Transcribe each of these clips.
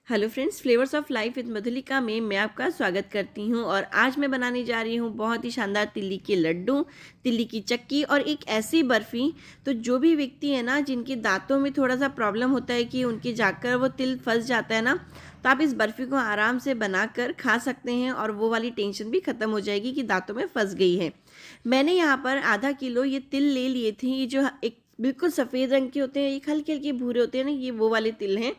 Hello friends, flavours of life with Madhulika में मैं आपका स्वागत करती हूं। और आज मैं बनाने जा रही हूं बहुत ही शानदार तिल्ली के लड्डू, तिल्ली की चक्की और एक ऐसी बर्फ़ी। तो जो भी व्यक्ति है ना, जिनके दांतों में थोड़ा सा प्रॉब्लम होता है कि उनके जाकर वो तिल फंस जाता है ना, तो आप इस बर्फ़ी को आराम से बनाकर खा सकते हैं और वो वाली टेंशन भी ख़त्म हो जाएगी कि दांतों में फंस गई है। मैंने यहाँ पर आधा किलो ये तिल ले लिए थे। ये जो एक बिल्कुल सफ़ेद रंग के होते हैं, एक हल्के हल्के भूरे होते हैं ना, ये वो वाले तिल हैं।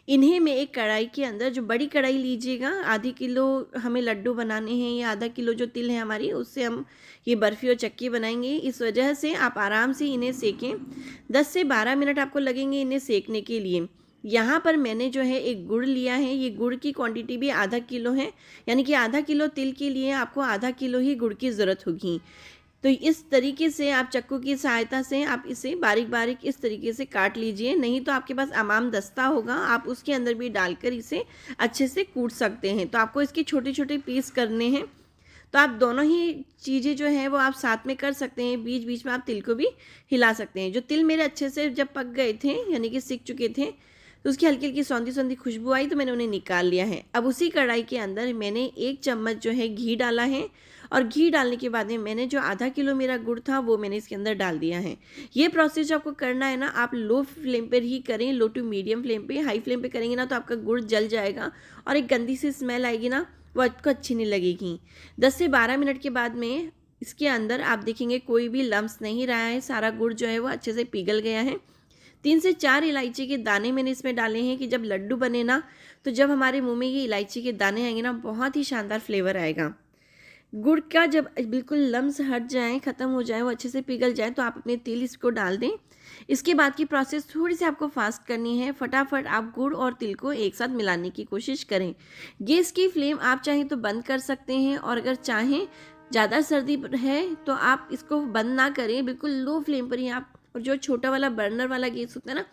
इन्हें मैं एक कढ़ाई के अंदर, जो बड़ी कढ़ाई लीजिएगा, आधी किलो हमें लड्डू बनाने हैं या आधा किलो जो तिल है हमारी, उससे हम ये बर्फ़ी और चक्की बनाएंगे। इस वजह से आप आराम से इन्हें सेकें। 10 से 12 मिनट आपको लगेंगे इन्हें सेकने के लिए। यहाँ पर मैंने जो है एक गुड़ लिया है। ये गुड़ की क्वांटिटी भी आधा किलो है, यानी कि आधा किलो तिल के लिए आपको आधा किलो ही गुड़ की ज़रूरत होगी। तो इस तरीके से आप चक्कू की सहायता से आप इसे बारीक बारीक इस तरीके से काट लीजिए। नहीं तो आपके पास अमाम दस्ता होगा, आप उसके अंदर भी डालकर इसे अच्छे से कूट सकते हैं। तो आपको इसके छोटे छोटे पीस करने हैं। तो आप दोनों ही चीज़ें जो हैं वो आप साथ में कर सकते हैं। बीच बीच में आप तिल को भी हिला सकते हैं। जो तिल मेरे अच्छे से जब पक गए थे, यानी कि सिक चुके थे, तो उसकी हल्की हल्की सौंधी सौंधी खुशबू आई, तो मैंने उन्हें निकाल लिया है। अब उसी कढ़ाई के अंदर मैंने 1 चम्मच जो है घी डाला है। और घी डालने के बाद में मैंने जो आधा किलो मेरा गुड़ था वो मैंने इसके अंदर डाल दिया है। ये प्रोसेस जो आपको करना है ना, आप लो फ्लेम पर ही करें, लो टू मीडियम फ्लेम पे। हाई फ्लेम पे करेंगे ना तो आपका गुड़ जल जाएगा और एक गंदी सी स्मेल आएगी ना, वो आपको अच्छी नहीं लगेगी। 10 से 12 मिनट के बाद में इसके अंदर आप देखेंगे कोई भी लम्स नहीं रहा है, सारा गुड़ जो है वो अच्छे से पिघल गया है। 3 से 4 इलायची के दाने मैंने इसमें डाले हैं कि जब लड्डू बने ना, तो जब हमारे मुंह में ये इलायची के दाने आएंगे ना, बहुत ही शानदार फ्लेवर आएगा। गुड़ का जब बिल्कुल लम्स हट जाएँ, ख़त्म हो जाए, वो अच्छे से पिघल जाए, तो आप अपने तिल इसको डाल दें। इसके बाद की प्रोसेस थोड़ी सी आपको फास्ट करनी है। फटाफट आप गुड़ और तिल को एक साथ मिलाने की कोशिश करें। गैस की फ्लेम आप चाहें तो बंद कर सकते हैं, और अगर चाहें, ज़्यादा सर्दी है तो आप इसको बंद ना करें, बिल्कुल लो फ्लेम पर ही आप, और जो छोटा वाला बर्नर वाला गैस होता है ना,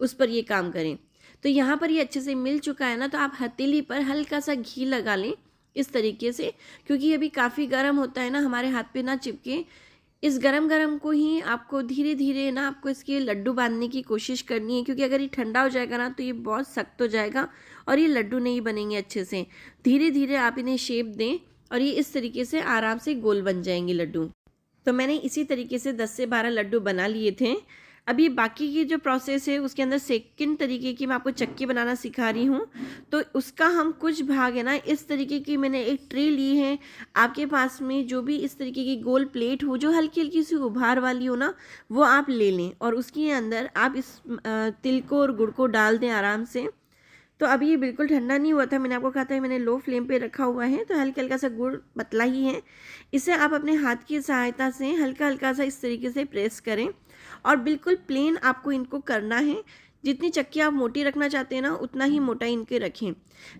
उस पर ये काम करें। तो यहाँ पर ये अच्छे से मिल चुका है ना, तो आप हथेली पर हल्का सा घी लगा लें इस तरीके से, क्योंकि ये भी काफ़ी गर्म होता है ना, हमारे हाथ पे ना चिपके। इस गरम गरम को ही आपको धीरे धीरे ना, आपको इसके लड्डू बांधने की कोशिश करनी है, क्योंकि अगर ये ठंडा हो जाएगा ना तो ये बहुत सख्त हो जाएगा और ये लड्डू नहीं बनेंगे अच्छे से। धीरे धीरे आप इन्हें शेप दें और ये इस तरीके से आराम से गोल बन जाएंगे लड्डू। तो मैंने इसी तरीके से 10 से 12 लड्डू बना लिए थे। अभी बाकी की जो प्रोसेस है उसके अंदर सेकंड तरीके की मैं आपको चक्की बनाना सिखा रही हूँ। तो उसका हम कुछ भाग है ना, इस तरीके की मैंने एक ट्रे ली है। आपके पास में जो भी इस तरीके की गोल प्लेट हो, जो हल्की हल्की सी उभार वाली हो ना, वो आप ले लें और उसके अंदर आप इस तिल को और गुड़ को डाल दें आराम से। तो अभी ये बिल्कुल ठंडा नहीं हुआ था, मैंने आपको कहा था मैंने लो फ्लेम पे रखा हुआ है, तो हल्का हल्का सा गुड़ पतला ही है। इसे आप अपने हाथ की सहायता से हल्का हल्का सा इस तरीके से प्रेस करें और बिल्कुल प्लेन आपको इनको करना है। जितनी चक्की आप मोटी रखना चाहते हैं ना, उतना ही मोटा इनके रखें।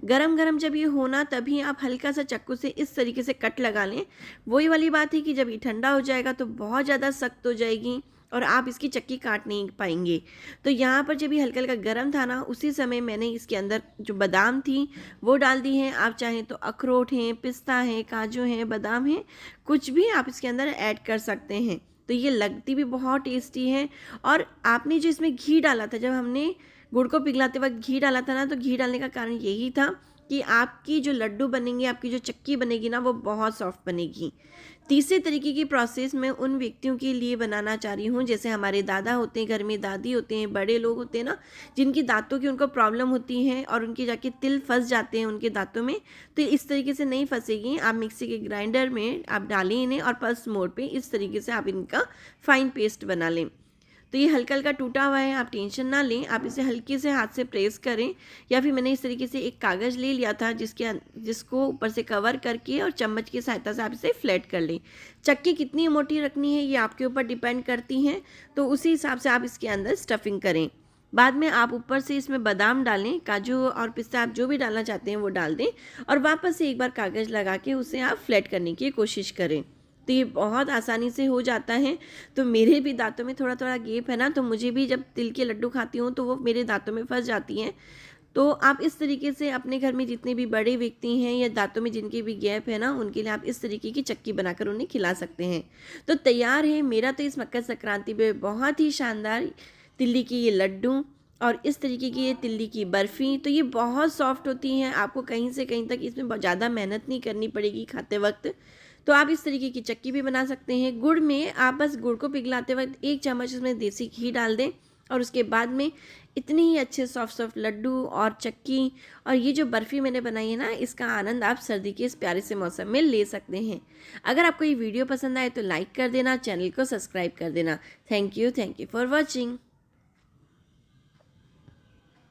गरम गरम जब ये होना, तभी आप हल्का सा चाकू से इस तरीके से कट लगा लें। वही वाली बात है कि जब ये ठंडा हो जाएगा तो बहुत ज़्यादा सख्त हो जाएगी और आप इसकी चक्की काट नहीं पाएंगे। तो यहाँ पर जब ये हल्का हल्का गर्म था ना, उसी समय मैंने इसके अंदर जो बादाम थी वो डाल दी हैं। आप चाहें तो अखरोट हैं, पिस्ता है, काजू हैं, बादाम हैं, कुछ भी आप इसके अंदर ऐड कर सकते हैं। तो ये लगती भी बहुत टेस्टी है। और आपने जो इसमें घी डाला था, जब हमने गुड़ को पिघलाते वक्त घी डाला था ना, तो घी डालने का कारण यही था कि आपकी जो लड्डू बनेंगे, आपकी जो चक्की बनेगी ना, वो बहुत सॉफ्ट बनेगी। तीसरे तरीके की प्रोसेस मैं उन व्यक्तियों के लिए बनाना चाह रही हूँ, जैसे हमारे दादा होते हैं, घर में दादी होते हैं, बड़े लोग होते हैं ना, जिनकी दांतों की उनको प्रॉब्लम होती है और उनके जाके तिल फंस जाते हैं उनके दांतों में। तो इस तरीके से नहीं फंसेगी। आप मिक्सी के ग्राइंडर में आप डालें इन्हें और पल्स मोड पे इस तरीके से आप इनका फाइन पेस्ट बना लें। तो ये हल्का हल्का टूटा हुआ है, आप टेंशन ना लें, आप इसे हल्के से हाथ से प्रेस करें। या फिर मैंने इस तरीके से एक कागज़ ले लिया था, जिसको ऊपर से कवर करके और चम्मच की सहायता से आप इसे फ्लैट कर लें। चक्की कितनी मोटी रखनी है ये आपके ऊपर डिपेंड करती हैं, तो उसी हिसाब से आप इसके अंदर स्टफिंग करें। बाद में आप ऊपर से इसमें बादाम डालें, काजू और पिस्ता आप जो भी डालना चाहते हैं वो डाल दें और वापस से एक बार कागज़ लगा के उसे आप फ्लैट करने की कोशिश करें। तो ये बहुत आसानी से हो जाता है। तो मेरे भी दांतों में थोड़ा थोड़ा गैप है ना, तो मुझे भी जब तिल के लड्डू खाती हूँ तो वो मेरे दांतों में फंस जाती हैं। तो आप इस तरीके से अपने घर में जितने भी बड़े व्यक्ति हैं या दांतों में जिनके भी गैप है ना, उनके लिए आप इस तरीके की चक्की बनाकर उन्हें खिला सकते हैं। तो तैयार है मेरा तो इस मकर संक्रांति पे बहुत ही शानदार तिल्ली की ये लड्डू और इस तरीके की ये तिल्ली की बर्फ़ी, तो ये बहुत सॉफ्ट होती हैं, आपको कहीं से कहीं तक इसमें बहुत ज़्यादा मेहनत नहीं करनी पड़ेगी खाते वक्त। तो आप इस तरीके की चक्की भी बना सकते हैं। गुड़ में आप बस गुड़ को पिघलाते वक्त 1 चम्मच उसमें देसी घी डाल दें और उसके बाद में इतने ही अच्छे सॉफ्ट सॉफ्ट लड्डू और चक्की और ये जो बर्फ़ी मैंने बनाई है ना, इसका आनंद आप सर्दी के इस प्यारे से मौसम में ले सकते हैं। अगर आपको ये वीडियो पसंद आए तो लाइक कर देना, चैनल को सब्सक्राइब कर देना। Thank you for watching.